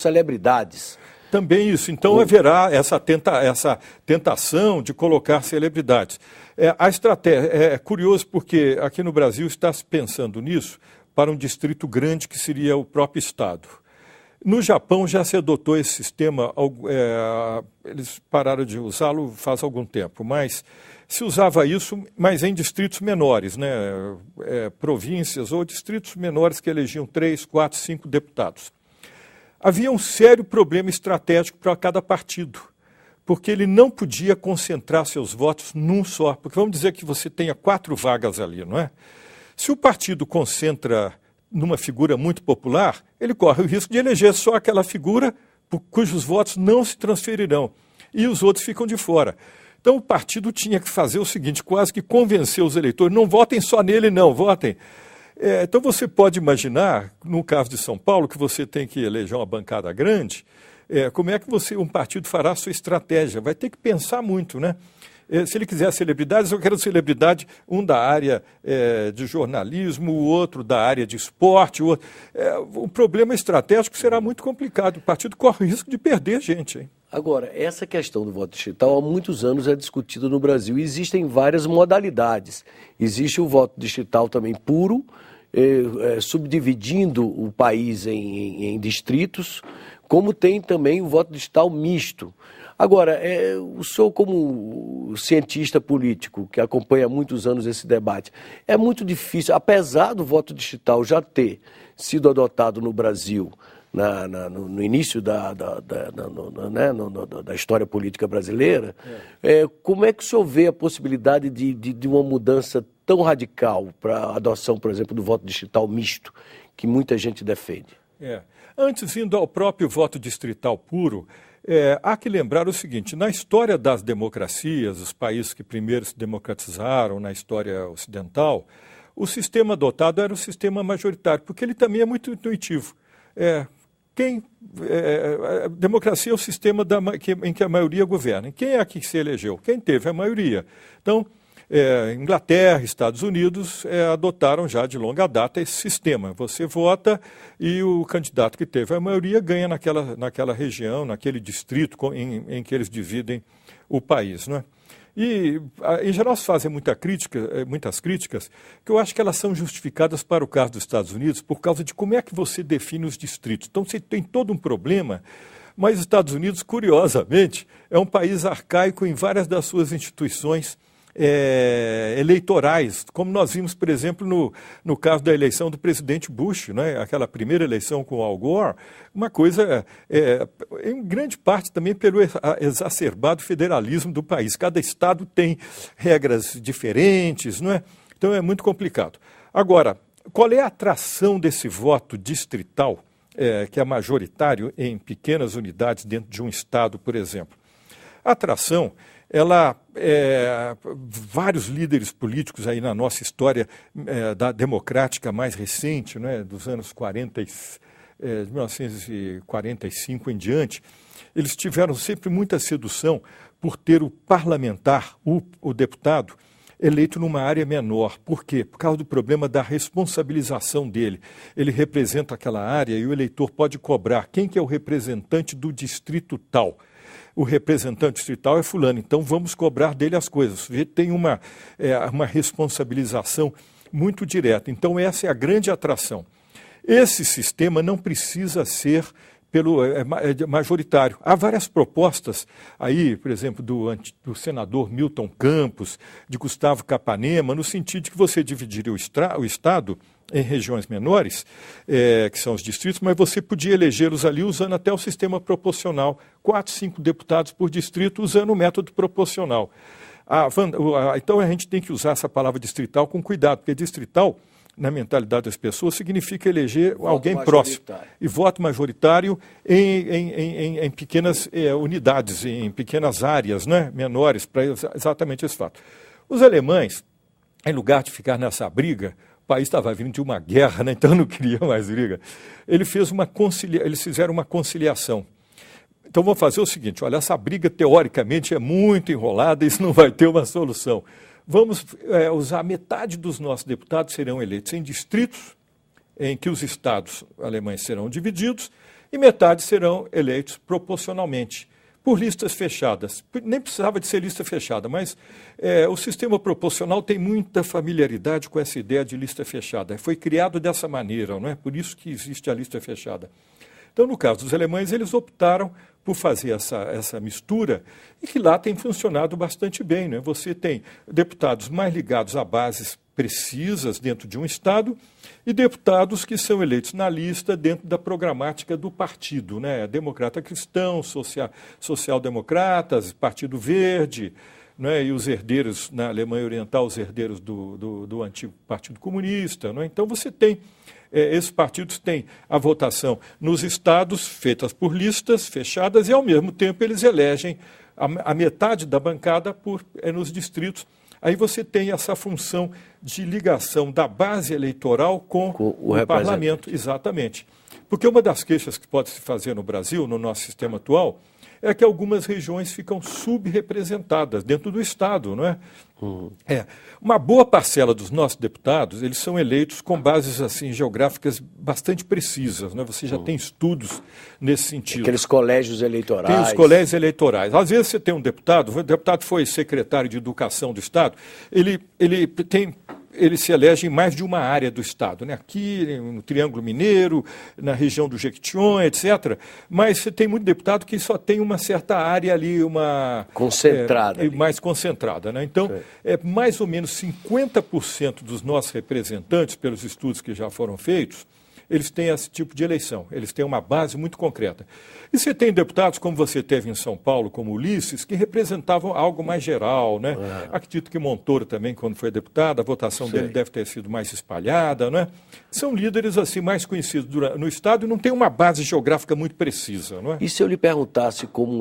celebridades. Também isso. Então haverá essa tentação de colocar celebridades. A estratégia é curioso porque aqui no Brasil está se pensando nisso para um distrito grande que seria o próprio estado. No Japão já se adotou esse sistema, eles pararam de usá-lo faz algum tempo, mas se usava isso, mas em distritos menores, né? Províncias ou distritos menores que elegiam 3, 4, 5 deputados. Havia um sério problema estratégico para cada partido, porque ele não podia concentrar seus votos num só, porque vamos dizer que você tenha 4 vagas ali, não é? Se o partido concentra numa figura muito popular, ele corre o risco de eleger só aquela figura cujos votos não se transferirão, e os outros ficam de fora. Então o partido tinha que fazer o seguinte, quase que convencer os eleitores, não votem só nele não, votem. Então você pode imaginar, no caso de São Paulo, que você tem que eleger uma bancada grande, como é que um partido fará a sua estratégia? Vai ter que pensar muito, né? Se ele quiser celebridades, eu quero celebridade, um da área de jornalismo, o outro da área de esporte. O problema estratégico será muito complicado. O partido corre o risco de perder gente, hein? Agora, essa questão do voto distrital há muitos anos é discutida no Brasil. Existem várias modalidades. Existe o voto distrital também puro, subdividindo o país em distritos, como tem também o voto distrital misto. Agora, o senhor como cientista político, que acompanha há muitos anos esse debate, é muito difícil, apesar do voto distrital já ter sido adotado no Brasil, no início da história política brasileira, como é que o senhor vê a possibilidade de uma mudança tão radical para a adoção, por exemplo, do voto distrital misto, que muita gente defende? Antes, indo ao próprio voto distrital puro, há que lembrar o seguinte, na história das democracias, os países que primeiro se democratizaram na história ocidental, o sistema adotado era o sistema majoritário, porque ele também é muito intuitivo. A democracia é o sistema em que a maioria governa. Quem é que se elegeu? Quem teve a maioria. Então, Inglaterra, Estados Unidos adotaram já de longa data esse sistema. Você vota e o candidato que teve a maioria ganha naquela região, naquele distrito em que eles dividem o país, não é? E, em geral, se fazem muitas críticas, que eu acho que elas são justificadas para o caso dos Estados Unidos, por causa de como é que você define os distritos. Então, você tem todo um problema, mas os Estados Unidos, curiosamente, é um país arcaico em várias das suas instituições eleitorais, como nós vimos, por exemplo, no caso da eleição do presidente Bush, né? Aquela primeira eleição com Al Gore, uma coisa, em grande parte também pelo exacerbado federalismo do país. Cada estado tem regras diferentes, não é? Então é muito complicado. Agora, qual é a atração desse voto distrital, que é majoritário em pequenas unidades dentro de um estado, por exemplo? A atração, vários líderes políticos aí na nossa história da democrática mais recente, né, dos anos 1945 em diante, eles tiveram sempre muita sedução por ter o parlamentar, o deputado, eleito numa área menor. Por quê? Por causa do problema da responsabilização dele. Ele representa aquela área e o eleitor pode cobrar quem que é o representante do distrito tal. O representante distrital é fulano, então vamos cobrar dele as coisas. O sujeito tem uma responsabilização muito direta. Então essa é a grande atração. Esse sistema não precisa ser majoritário. Há várias propostas aí, por exemplo, do senador Milton Campos, de Gustavo Capanema, no sentido de que você dividiria o Estado em regiões menores, que são os distritos, mas você podia elegê-los ali usando até o sistema proporcional, 4, 5 deputados por distrito usando o método proporcional. Então a gente tem que usar essa palavra distrital com cuidado, porque distrital, na mentalidade das pessoas, significa eleger alguém próximo. E voto majoritário em pequenas unidades, em pequenas áreas, né, menores, para exatamente esse fato. Os alemães, em lugar de ficar nessa briga, o país estava vindo de uma guerra, né, então não queria mais briga, eles fizeram uma conciliação. Então vamos fazer o seguinte, olha, essa briga teoricamente é muito enrolada, isso não vai ter uma solução. Vamos usar metade dos nossos deputados serão eleitos em distritos em que os estados alemães serão divididos e metade serão eleitos proporcionalmente, por listas fechadas. Nem precisava de ser lista fechada, mas o sistema proporcional tem muita familiaridade com essa ideia de lista fechada. Foi criado dessa maneira, não é? Por isso que existe a lista fechada. Então, no caso dos alemães, eles optaram por fazer essa mistura e que lá tem funcionado bastante bem, né? Você tem deputados mais ligados a bases precisas dentro de um Estado e deputados que são eleitos na lista dentro da programática do partido, né? Democrata Cristão, Social-Democratas, Partido Verde, né? E os herdeiros, na Alemanha Oriental, os herdeiros do antigo Partido Comunista, né? Então você tem, esses partidos têm a votação nos estados feitas por listas fechadas e, ao mesmo tempo, eles elegem a metade da bancada nos distritos. Aí você tem essa função de ligação da base eleitoral com o parlamento. Exatamente. Porque uma das queixas que pode se fazer no Brasil, no nosso sistema atual, é que algumas regiões ficam subrepresentadas dentro do Estado, não é? Uma boa parcela dos nossos deputados, eles são eleitos com bases assim geográficas bastante precisas, né? Você já tem estudos nesse sentido. Aqueles colégios eleitorais. Tem os colégios eleitorais. Às vezes você tem um deputado, o deputado foi secretário de Educação do Estado, ele se elege em mais de uma área do Estado, né? Aqui no Triângulo Mineiro, na região do Jequitinhonha, etc. Mas você tem muito deputado que só tem uma certa área ali, concentrada. Mais concentrada, né? Então, mais ou menos 50% dos nossos representantes, pelos estudos que já foram feitos, eles têm esse tipo de eleição, eles têm uma base muito concreta. E você tem deputados, como você teve em São Paulo, como Ulisses, que representavam algo mais geral, né? Acredito que Montoro também, quando foi deputado, a votação dele deve ter sido mais espalhada, né? São líderes assim mais conhecidos no Estado e não tem uma base geográfica muito precisa, não é? E se eu lhe perguntasse como